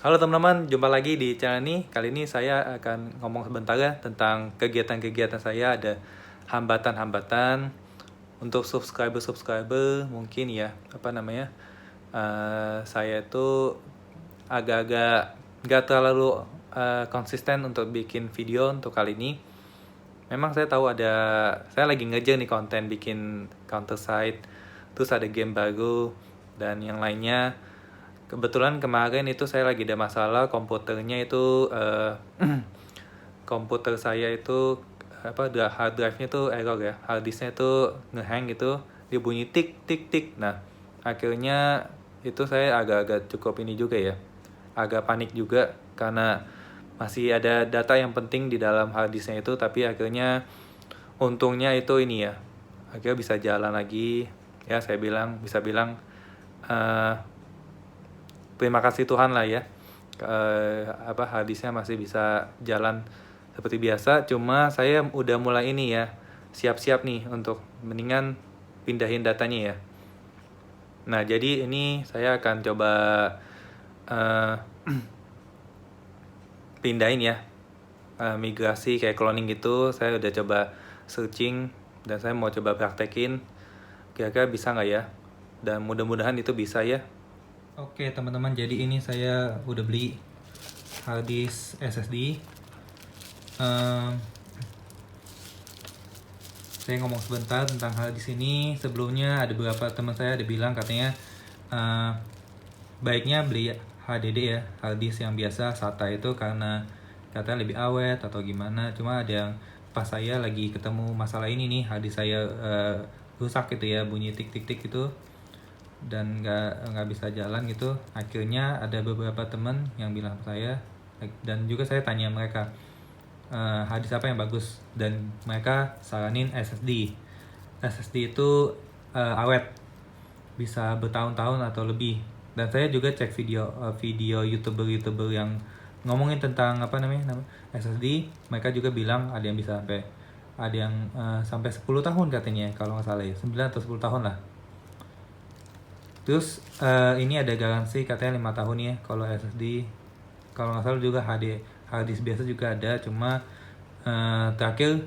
Halo teman-teman, jumpa lagi di channel ini. Kali ini saya akan ngomong sebentar ya tentang kegiatan-kegiatan saya. Ada hambatan-hambatan untuk subscriber mungkin ya, saya itu agak-agak gak terlalu konsisten untuk bikin video untuk kali ini. Memang saya tahu saya lagi ngejar nih konten bikin counter site, terus ada game baru dan yang lainnya. Kebetulan kemarin itu saya lagi ada masalah komputernya itu komputer saya itu hard drive-nya tuh error ya, hard disk-nya tuh ngehang gitu, dia bunyi tik tik tik. Nah, akhirnya itu saya agak-agak cukup ini juga ya, agak panik juga karena masih ada data yang penting di dalam hard disk-nya itu, tapi akhirnya untungnya itu ini ya, akhirnya bisa jalan lagi ya. Saya bisa bilang terima kasih Tuhan lah ya, hadisnya masih bisa jalan seperti biasa. Cuma saya udah mulai ini ya, siap-siap nih untuk mendingan pindahin datanya ya. Nah, jadi ini saya akan coba pindahin ya, migrasi kayak cloning gitu. Saya udah coba searching dan saya mau coba praktekin kira-kira bisa nggak ya, dan mudah-mudahan itu bisa ya. Oke teman-teman, jadi ini saya udah beli hard disk SSD. Saya ngomong sebentar tentang hard disk ini. Sebelumnya ada beberapa teman saya ada bilang katanya baiknya beli HDD ya, hard disk yang biasa SATA itu, karena katanya lebih awet atau gimana. Cuma ada yang pas saya lagi ketemu masalah ini nih, hard disk saya rusak gitu ya, bunyi tik tik tik gitu dan nggak bisa jalan gitu. Akhirnya ada beberapa teman yang bilang ke saya, dan juga saya tanya mereka hard disk apa yang bagus, dan mereka saranin SSD. SSD itu awet, bisa bertahun-tahun atau lebih. Dan saya juga cek video youtuber yang ngomongin tentang SSD. Mereka juga bilang ada yang bisa sampai 10 tahun katanya, kalau nggak salah ya, 9 atau 10 tahun lah. Terus ini ada garansi katanya 5 tahun ya kalau SSD. Kalau nggak salah juga hard disk biasa juga ada. Cuma terakhir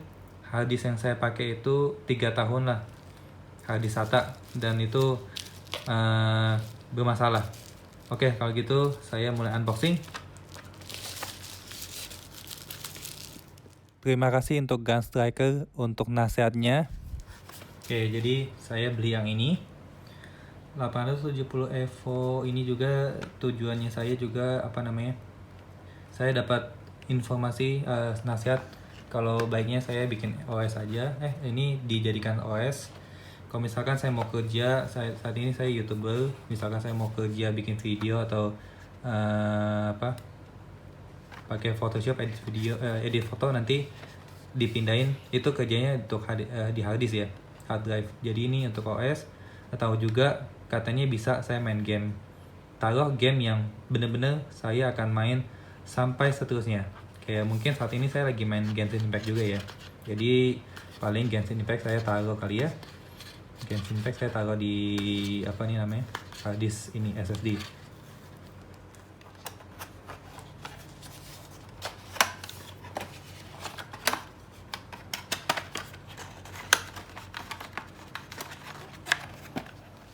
hard disk yang saya pakai itu 3 tahun lah, hard disk SATA, dan itu bermasalah. Oke, kalau gitu saya mulai unboxing. Terima kasih untuk Gunstriker untuk nasihatnya. Oke, jadi saya beli yang ini 870 Evo. Ini juga tujuannya saya juga saya dapat informasi nasihat kalau baiknya saya bikin OS aja. Ini dijadikan OS. Kalau misalkan saya mau kerja, saat ini saya YouTuber, misalkan saya mau kerja bikin video atau pakai Photoshop edit foto, nanti dipindahin itu kerjanya untuk di hard disk ya, hard drive. Jadi ini untuk OS. Atau juga katanya bisa saya main game, taruh game yang bener-bener saya akan main sampai seterusnya. Kayak mungkin saat ini saya lagi main Genshin Impact juga ya, jadi paling Genshin Impact saya taruh kali ya. Genshin Impact saya taruh di hard disk ini SSD.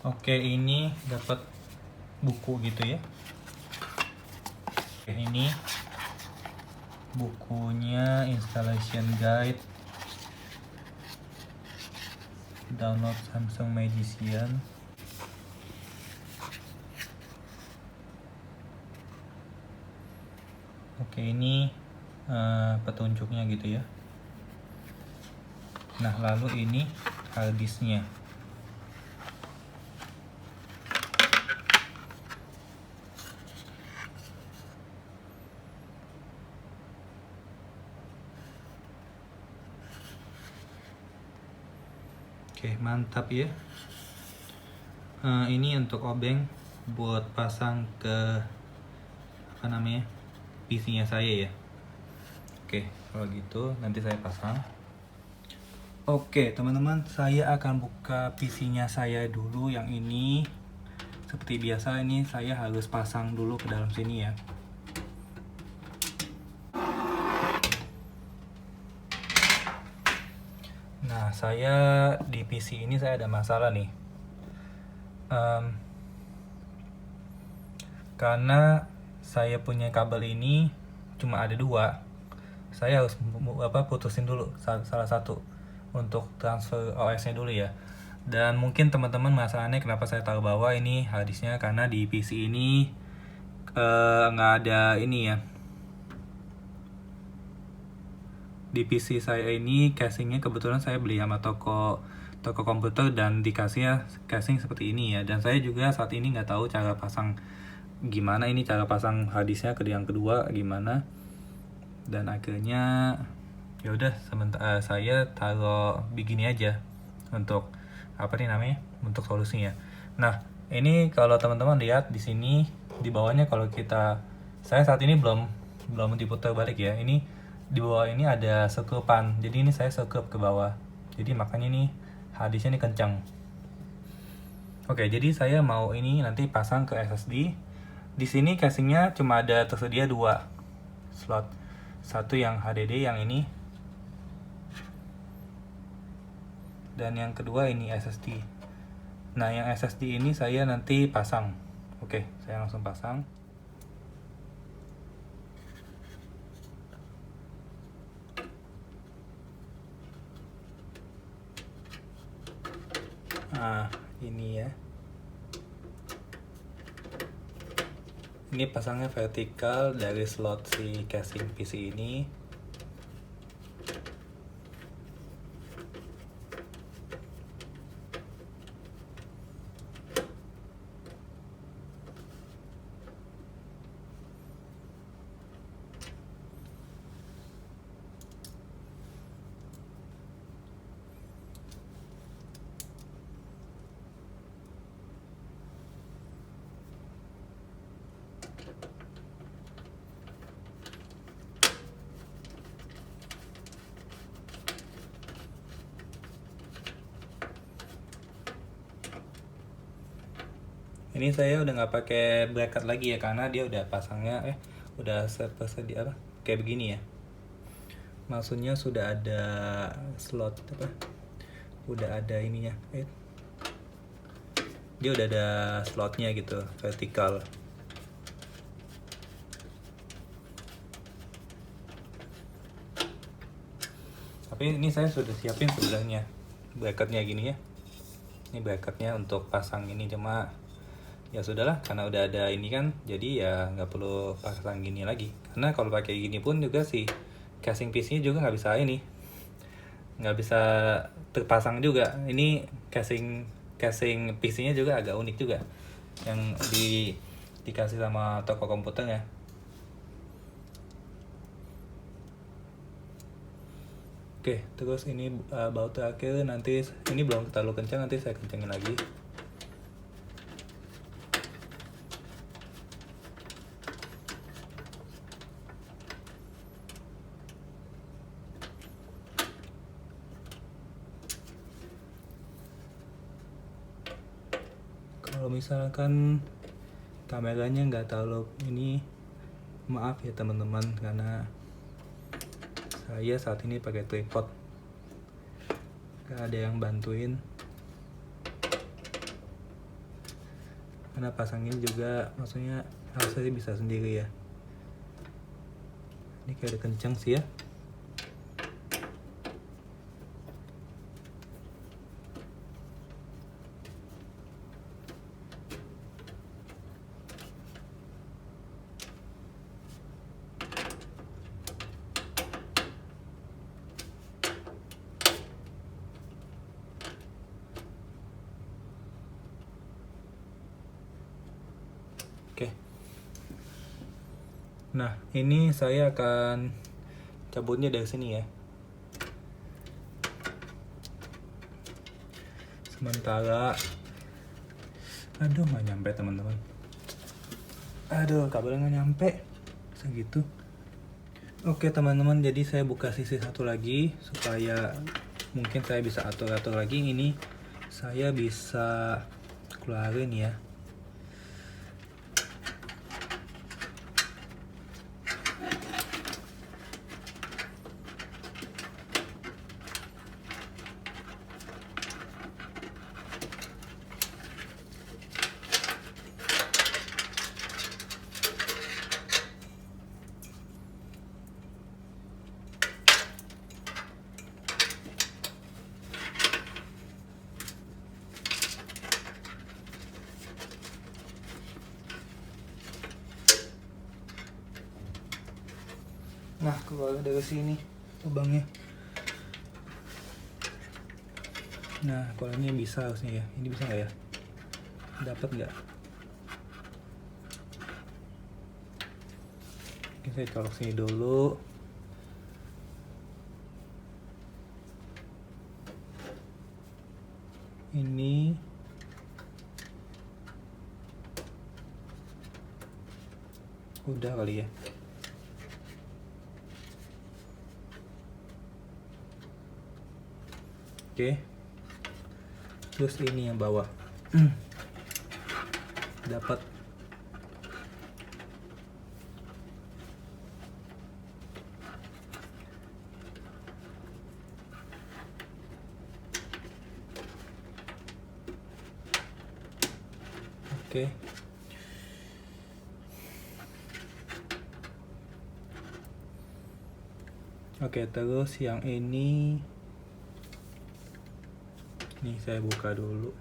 Oke, ini dapat buku gitu ya. Oke, ini bukunya, installation guide, download Samsung Magician. Oke, ini petunjuknya gitu ya. Nah, lalu ini hard disknya. Oke, mantap ya. Ini untuk obeng buat pasang ke PC-nya saya ya. Oke, kalau gitu nanti saya pasang. Oke teman-teman, saya akan buka PC-nya saya dulu yang ini. Seperti biasa, ini saya harus pasang dulu ke dalam sini ya. saya di PC ini saya ada masalah nih. Karena saya punya kabel ini cuma ada 2, saya harus putusin dulu salah satu untuk transfer OS-nya dulu ya. Dan mungkin teman-teman masalahnya kenapa saya taruh bawah ini harddisknya, karena di PC ini nggak ada ini ya. Di PC saya ini casingnya kebetulan saya beli sama toko komputer dan dikasihnya casing seperti ini ya. Dan saya juga saat ini nggak tahu cara pasang gimana, ini cara pasang harddisknya ke yang kedua gimana. Dan akhirnya ya udah sementara saya taruh begini aja untuk untuk solusinya. Nah, ini kalau teman-teman lihat di sini di bawahnya, kalau saya saat ini belum diputar balik ya. Ini di bawah ini ada sekrupan. Jadi ini saya sekrup ke bawah. Jadi makanya ini harddisknya ini kencang. Oke, jadi saya mau ini nanti pasang ke SSD. Di sini casingnya cuma ada tersedia 2 slot. Satu yang HDD yang ini, dan yang kedua ini SSD. Nah, yang SSD ini saya nanti pasang. Oke, saya langsung pasang. Nah, ini ya. Ini pasangnya vertikal dari slot si casing PC ini. Ini saya udah nggak pakai bracket lagi ya, karena dia udah pasangnya udah sepersedia kayak begini ya. Maksudnya sudah ada slot udah ada ininya. Dia udah ada slotnya gitu, vertikal. Tapi ini saya sudah siapin sebelahnya bracketnya gini ya. Ini bracketnya untuk pasang ini, cuma ya sudahlah karena udah ada ini kan, jadi ya nggak perlu pasang gini lagi. Karena kalau pakai gini pun juga sih casing PC-nya juga nggak bisa terpasang juga. Ini casing PC-nya juga agak unik juga yang dikasih sama toko komputernya. Oke, terus ini baut terakhir, nanti ini belum terlalu kencang, nanti saya kencangin lagi. Kalau misalkan kameranya nggak terlalu ini, maaf ya teman-teman, karena saya saat ini pakai tripod, nggak ada yang bantuin. Karena pasangnya juga maksudnya harusnya bisa sendiri ya. Ini kayak udah kencang sih ya. Oke. Nah, ini saya akan cabutnya dari sini ya. Sementara aduh nggak nyampe teman-teman. Aduh, kabelnya nggak nyampe. Segitu. Oke teman-teman, jadi saya buka sisi satu lagi supaya mungkin saya bisa atur-atur lagi. Ini saya bisa keluarin ya. Nah, keluar dari sini lubangnya. Nah, kalau ini bisa harusnya ya. Ini bisa nggak ya? Dapat nggak? Oke, saya colok sini dulu. Ini udah kali ya. Oke. Terus ini yang bawah. Dapat. Oke. Oke, terus yang ini nih saya buka dulu.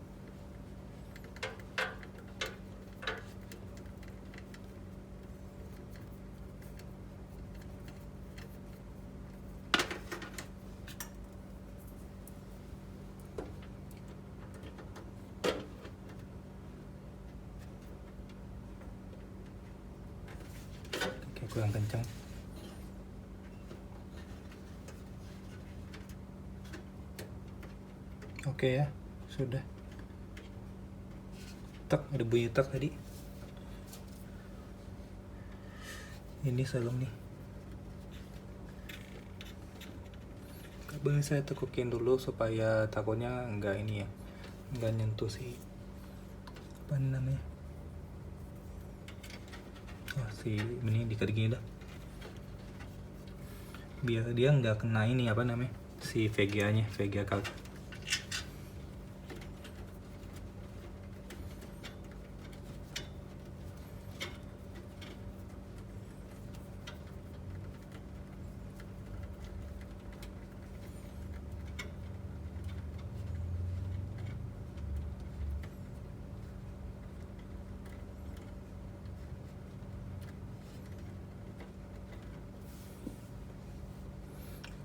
Oke, kurang kencang. Oke ya, sudah. Tak, ada bunyi tak tadi. Ini serem nih. Kabel saya tekukin dulu supaya takutnya nggak ini ya, nggak nyentuh si apa namanya. Oh, si ini dikit gini dah. Biar dia nggak kena ini apa namanya, si VGA-nya, VGA kabel.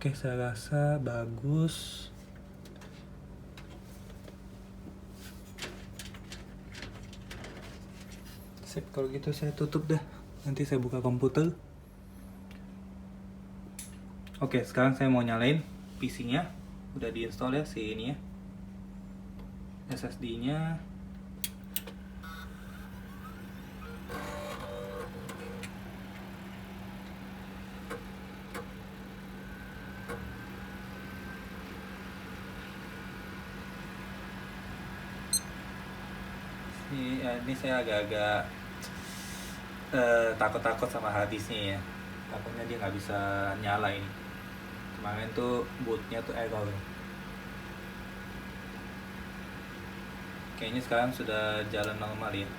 Oke, saya rasa bagus. Sip, kalau gitu saya tutup dah. Nanti saya buka komputer. Oke, sekarang saya mau nyalain PC-nya. Udah diinstal ya si ini ya. SSD-nya. Ini saya agak-agak takut-takut sama harddisknya ya. Takutnya dia nggak bisa nyala ini. Kemarin tuh bootnya tuh error. Kayaknya sekarang sudah jalan normal ya.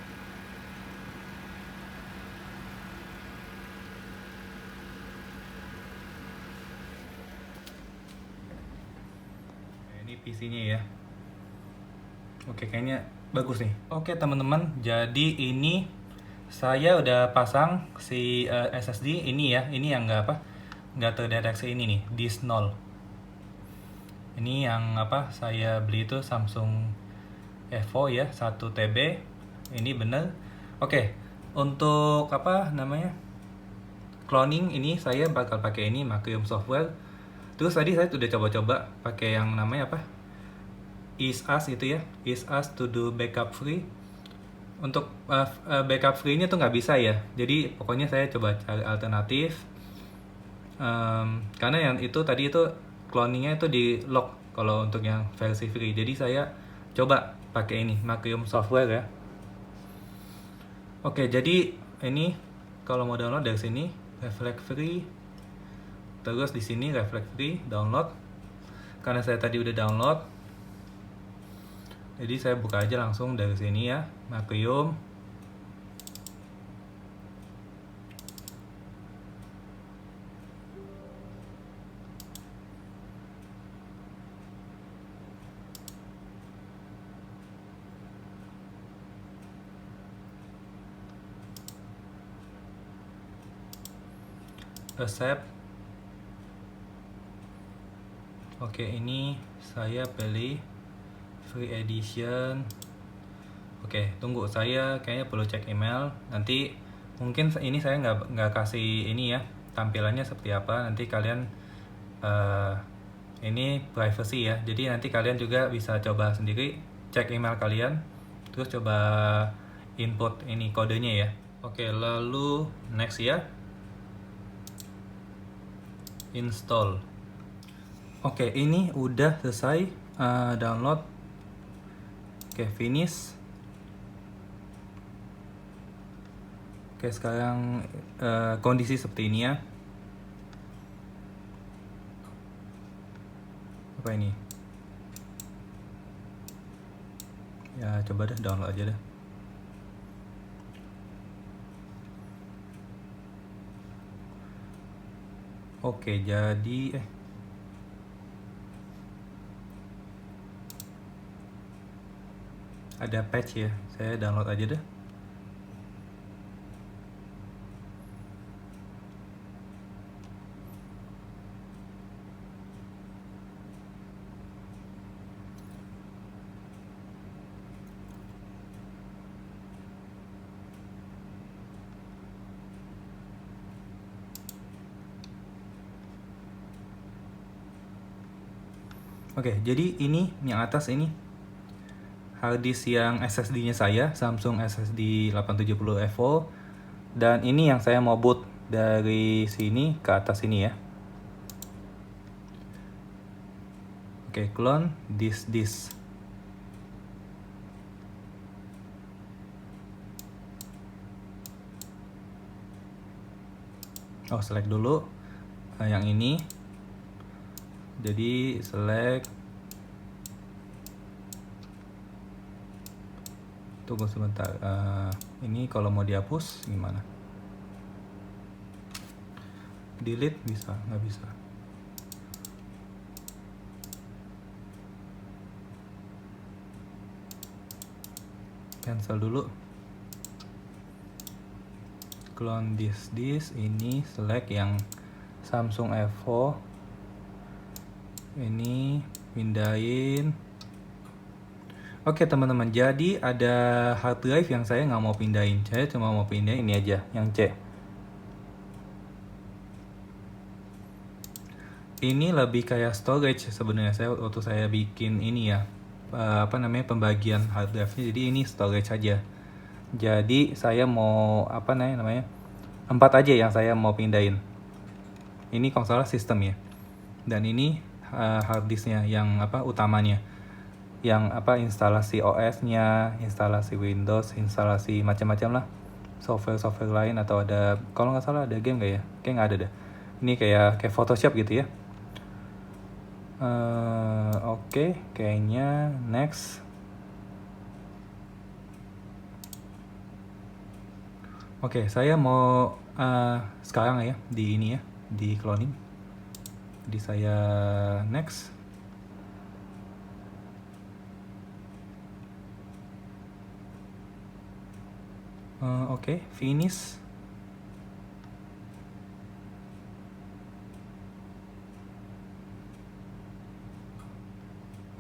Ini PC-nya ya. Oke, kayaknya bagus nih. Oke teman-teman, jadi ini saya udah pasang si SSD ini ya. Ini yang nggak terdeteksi ini nih, disk 0. Ini yang saya beli itu Samsung Evo ya, 1 TB. Ini bener. Oke, untuk cloning ini saya bakal pakai ini Macrium software. Terus tadi saya udah coba-coba pakai yang namanya EaseUS itu ya, EaseUS to do backup free. Untuk backup free-nya tuh nggak bisa ya. Jadi pokoknya saya coba cari alternatif. Karena yang itu tadi itu cloningnya itu di lock kalau untuk yang versi free. Jadi saya coba pakai ini Macrium software ya. Oke, jadi ini kalau mau download dari sini Reflect Free. Terus di sini Reflect Free download. Karena saya tadi udah download, jadi saya buka aja langsung dari sini ya, Macrium. Accept. Oke, ini saya pilih free edition. Oke, tunggu, saya kayaknya perlu cek email. Nanti mungkin ini saya nggak kasih ini ya, tampilannya seperti apa. Nanti kalian ini privacy ya. Jadi nanti kalian juga bisa coba sendiri, cek email kalian, terus coba input ini kodenya ya. Oke, lalu next ya. Install. Oke, ini udah selesai download. Oke, finish. Oke, sekarang kondisi seperti ini ya. Apa ini? Ya, coba deh download aja deh. Oke, jadi ada patch ya. Saya download aja deh. Oke, jadi ini yang atas ini harddisk yang SSD-nya saya, Samsung SSD 870 EVO, dan ini yang saya mau boot dari sini ke atas ini ya. Oke, clone disk. Oh, select dulu yang ini. Jadi select. Tunggu sebentar. Ini kalau mau dihapus gimana? Delete bisa? Nggak bisa. Cancel dulu. Clone disk. Ini select yang Samsung EVO. Ini pindahin. Oke teman-teman, jadi ada hard drive yang saya nggak mau pindahin. Saya cuma mau pindahin ini aja, yang C. Ini lebih kayak storage sebenarnya. Waktu saya bikin ini ya, pembagian hard drive-nya. Jadi ini storage aja. Jadi saya mau 4 aja yang saya mau pindahin. Ini kalau salah sistem ya. Dan ini hard disk-nya yang utamanya. Yang instalasi OS-nya, instalasi Windows, instalasi macam-macam lah. Software lain, atau ada, kalau nggak salah ada game nggak ya? Kayak nggak ada deh. Ini kayak Photoshop gitu ya. Oke, kayaknya next. Oke, saya mau sekarang ya di ini ya, di cloning. Jadi saya next. Oke, finish.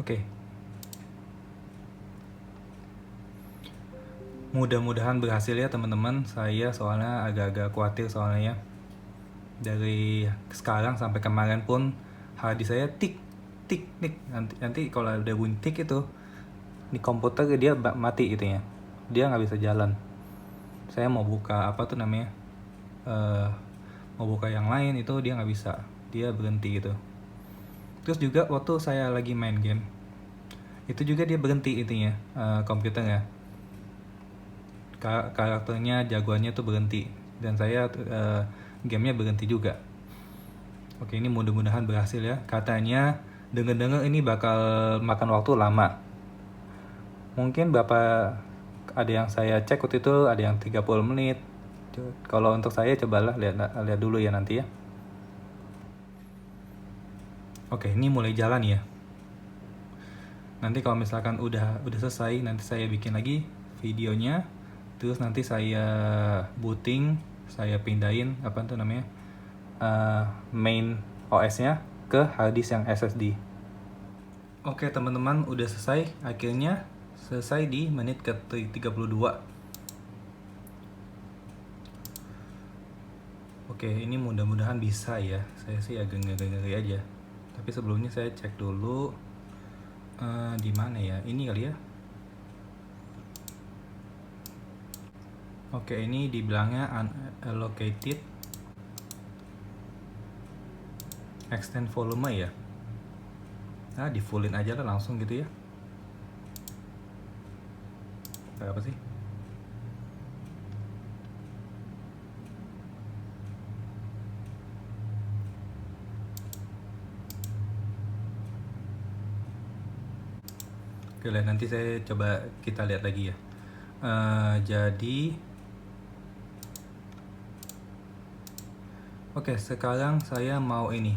Oke. Mudah-mudahan berhasil ya teman-teman. Saya soalnya agak-agak khawatir soalnya ya. Dari sekarang sampai kemarin pun harddisk saya tik. Nanti kalau udah bunyi tik itu, di komputer dia mati gitu ya. Dia nggak bisa jalan. Saya mau buka mau buka yang lain itu dia nggak bisa. Dia berhenti gitu. Terus juga waktu saya lagi main game, itu juga dia berhenti itunya, komputernya. Karakternya, jagoannya tuh berhenti. Dan saya gamenya berhenti juga. Oke, ini mudah-mudahan berhasil ya. Katanya denger-denger ini bakal makan waktu lama. Mungkin ada yang saya cek waktu itu ada yang 30 menit. Kalau untuk saya cobalah lihat dulu ya nanti ya. Oke, ini mulai jalan ya. Nanti kalau misalkan udah selesai, nanti saya bikin lagi videonya. Terus nanti saya booting, saya pindahin main OS-nya ke harddisk yang SSD. Oke teman-teman, udah selesai. Akhirnya selesai di menit ke 32. Oke, ini mudah-mudahan bisa ya. Saya sih agak ngeri-ngeri aja. Tapi sebelumnya saya cek dulu di mana ya? Ini kali ya. Oke, ini dibilangnya unallocated extend volume ya. Nah, di fullin aja lah langsung gitu ya. Kayak apa sih? Oke lah, nanti saya coba kita lihat lagi ya. Jadi oke, sekarang saya mau ini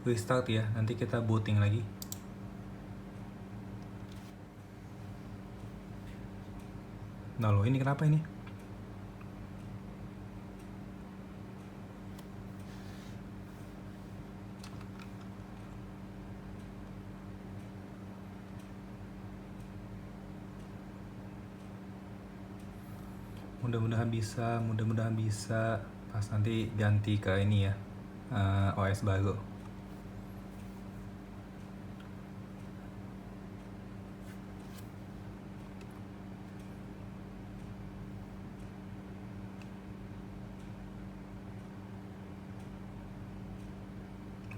restart ya. Nanti kita booting lagi. Nah loh, ini kenapa ini? Mudah-mudahan bisa pas nanti ganti ke ini ya, OS baru.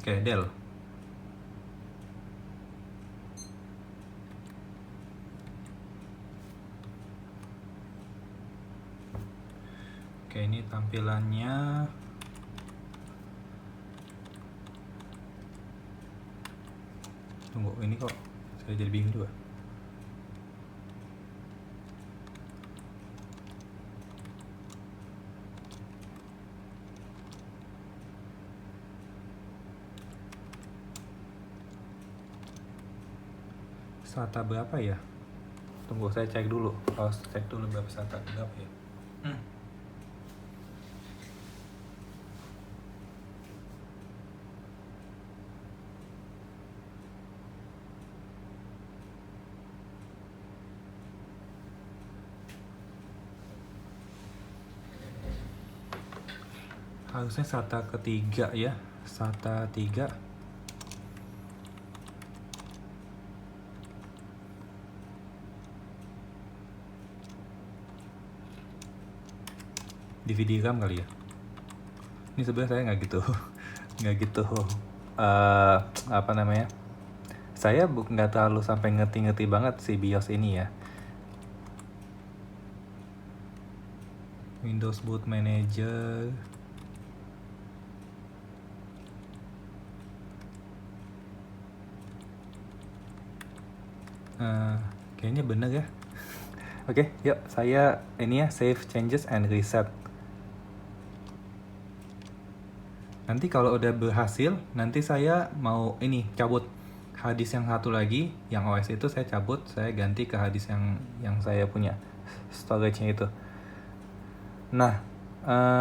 Oke, Del. Oke, ini tampilannya. Tunggu, ini kok saya jadi bingung juga. SATA berapa ya? Tunggu, saya cek dulu. Harus cek dulu berapa SATA berapa ya. Harusnya SATA ketiga ya. SATA 3. DVD RAM kali ya. Ini sebenarnya saya nggak gitu apa namanya, saya nggak terlalu sampai ngerti banget si BIOS ini ya. Windows Boot Manager. Kayaknya bener ya. Oke, yuk saya ini ya, save changes and reset. Nanti kalau udah berhasil, nanti saya mau ini cabut harddisk yang satu lagi, yang OS itu saya cabut, saya ganti ke harddisk yang saya punya, storage-nya itu. Nah,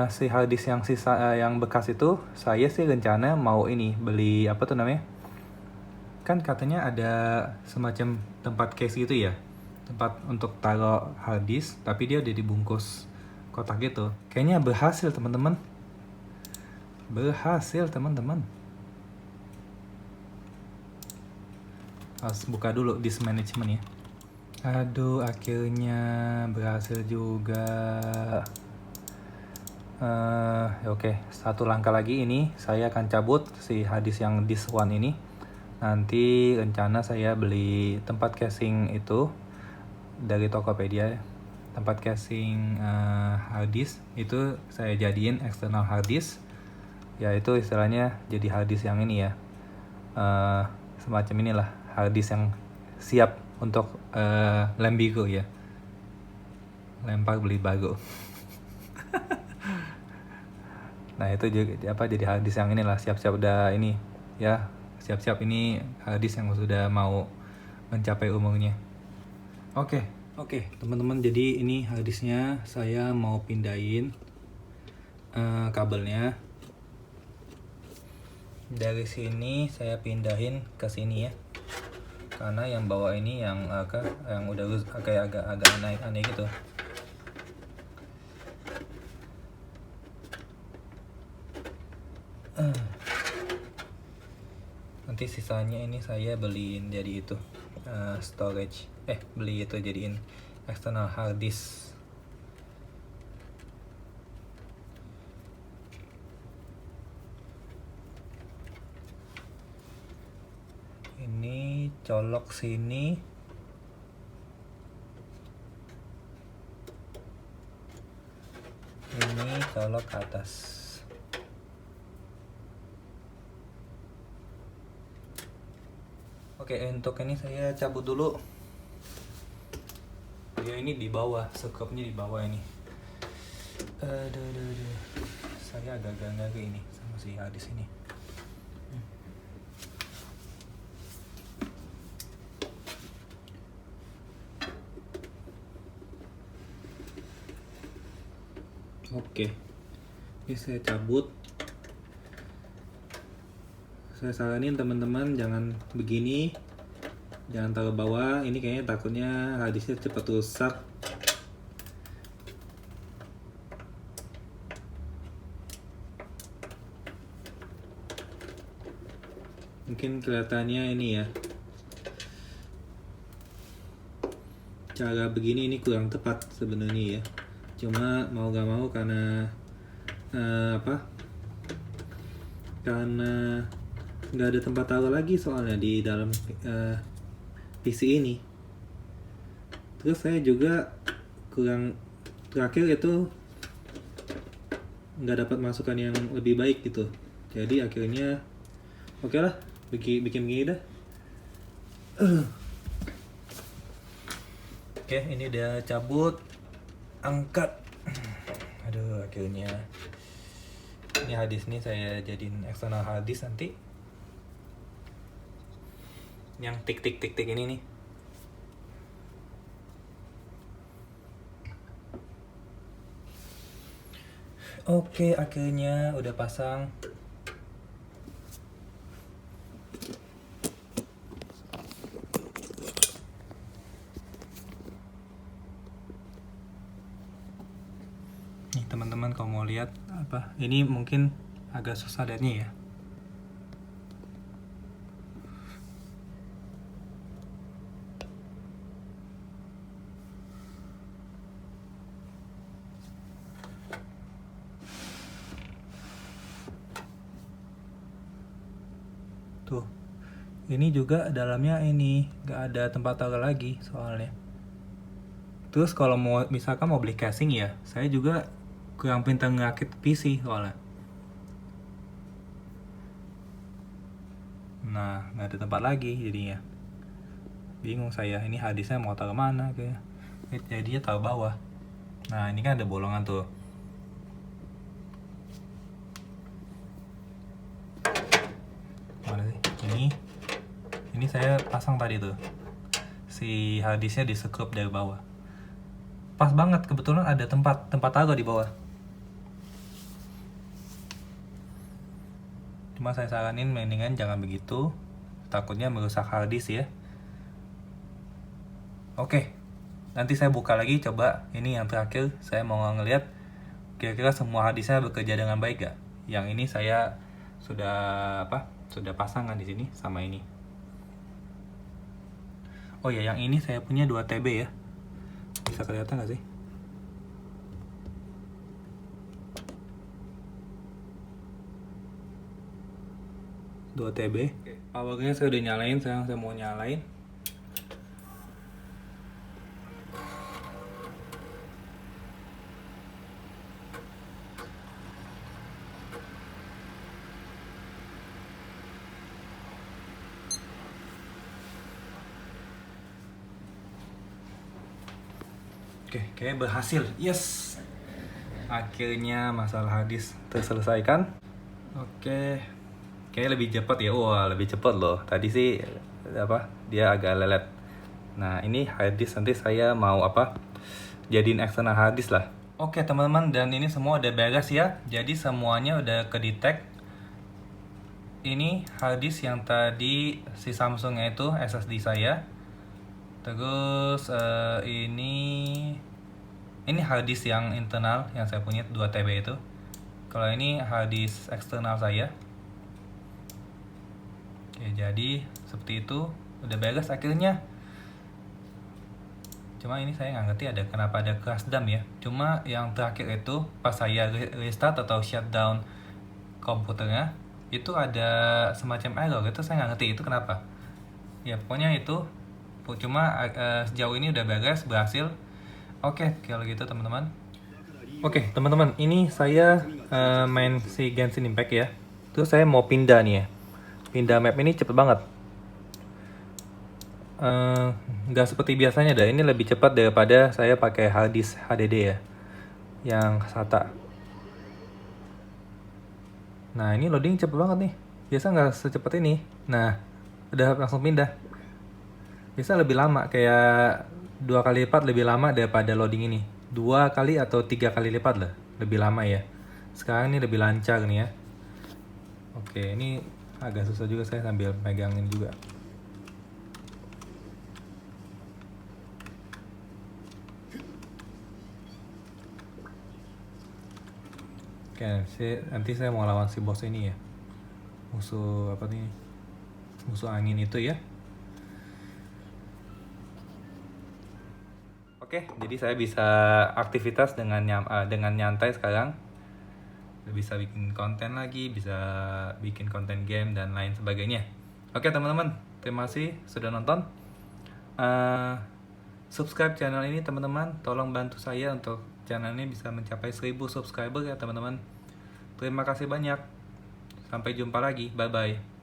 si harddisk yang sisa yang bekas itu, saya sih rencana mau ini beli apa tuh namanya? Kan katanya ada semacam tempat case gitu ya, tempat untuk taruh harddisk, tapi dia udah dibungkus kotak gitu. Kayaknya berhasil teman-teman. Harus buka dulu disk management ya. Aduh, akhirnya berhasil juga. Oke, satu langkah lagi ini saya akan cabut si harddisk yang disk one ini. Nanti rencana saya beli tempat casing itu dari Tokopedia. Tempat casing harddisk itu saya jadiin external harddisk. Ya itu istilahnya jadi harddisk yang ini ya, semacam inilah harddisk yang siap untuk lembigo ya, lempar beli bago. Nah itu juga jadi harddisk yang inilah, siap-siap udah ini ya, siap-siap ini harddisk yang sudah mau mencapai umurnya. Oke teman-teman, jadi ini harddisknya saya mau pindahin kabelnya. Dari sini saya pindahin ke sini ya, karena yang bawah ini yang udah kayak agak aneh gitu. Nanti sisanya ini saya beliin jadi itu storage, beli itu jadiin external hard disk. Ini colok sini, ini colok ke atas. Oke, untuk ini saya cabut dulu. Ya, ini di bawah, sekopnya di bawah ini. Aduh. Saya agak ngeri ini sama si hadis ini. Oke, ini saya cabut. Saya saranin teman-teman jangan begini, jangan taruh bawah. Ini kayaknya takutnya hadisnya cepat rusak. Mungkin kelihatannya ini ya, cara begini ini kurang tepat sebenarnya ya. Cuma mau gak mau karena karena nggak ada tempat taruh lagi soalnya di dalam PC ini. Terus saya juga kurang, terakhir itu nggak dapat masukan yang lebih baik gitu. Jadi akhirnya oke lah, bikin gini dah. Oke, ini udah cabut, angkat. Aduh, akhirnya ini hadis nih saya jadiin eksternal hadis nanti. Yang tik ini nih. Oke, akhirnya udah pasang. Nih teman-teman kalau mau lihat ini mungkin agak susah lihatnya ya. Tuh, ini juga dalamnya ini nggak ada tempat taruh lagi soalnya. Terus kalau misalkan mau beli casing ya, saya juga kurang pintar ngerakit PC soalnya. Nah, nggak ada tempat lagi jadinya. Bingung saya, ini hadisnya mau taruh mana kayak. Jadinya taruh bawah. Nah, ini kan ada bolongan tuh. Mana sih? Ini saya pasang tadi tuh. Si hadisnya di sekrup dari bawah. Pas banget, kebetulan ada tempat taruh di bawah. Cuma saya saranin mendingan jangan begitu, takutnya merusak hard disk ya. Oke, nanti saya buka lagi, coba ini yang terakhir. Saya mau ngeliat kira-kira semua hard disknya bekerja dengan baik gak. Yang ini saya sudah pasangkan di sini sama ini. Oh ya, yang ini saya punya 2 TB ya. Bisa kelihatan gak sih? Dua TB. Powernya saya udah nyalain, sekarang saya mau nyalain. Oke, kayaknya berhasil. Yes. Akhirnya masalah hadis terselesaikan. Oke. Kayaknya lebih cepat ya. Wah, lebih cepat loh. Tadi sih dia agak lelet. Nah, ini hadis nanti saya mau jadiin eksternal hadis lah. Oke, teman-teman, dan ini semua udah beres ya. Jadi semuanya udah ke detect. ini harddisk yang tadi si Samsungnya itu SSD saya. Terus ini harddisk yang internal yang saya punya 2 TB itu. Kalau ini harddisk eksternal saya. Oke, jadi seperti itu. Udah beres akhirnya. Cuma ini saya nggak ngerti kenapa ada crash dump ya. Cuma yang terakhir itu pas saya restart atau shutdown komputernya, itu ada semacam error. Itu saya nggak ngerti itu kenapa. Ya pokoknya itu. Cuma sejauh ini udah beres, berhasil. Oke, kalau gitu teman-teman. Oke, teman-teman, ini saya main si Genshin Impact ya. Terus saya mau pindah nih ya. Pindah map ini cepet banget. Nggak seperti biasanya dah. Ini lebih cepat daripada saya pakai harddisk HDD ya, yang SATA. Nah, ini loading cepet banget nih. Biasa nggak secepat ini. Nah, udah langsung pindah. Biasa lebih lama, kayak 2 kali lipat lebih lama daripada loading ini. 2 kali atau 3 kali lipat lah, lebih lama ya. Sekarang ini lebih lancar nih ya. Oke, ini agak susah juga saya sambil megangin juga. Oke, nanti saya mau lawan si bos ini ya. Musuh apa nih? Musuh angin itu ya. Oke, jadi saya bisa aktivitas dengan nyantai sekarang. Bisa bikin konten lagi, bisa bikin konten game dan lain sebagainya. Oke teman-teman, terima kasih sudah nonton. Subscribe channel ini teman-teman, tolong bantu saya untuk channel ini bisa mencapai 1000 subscriber ya teman-teman. Terima kasih banyak. Sampai jumpa lagi, bye bye.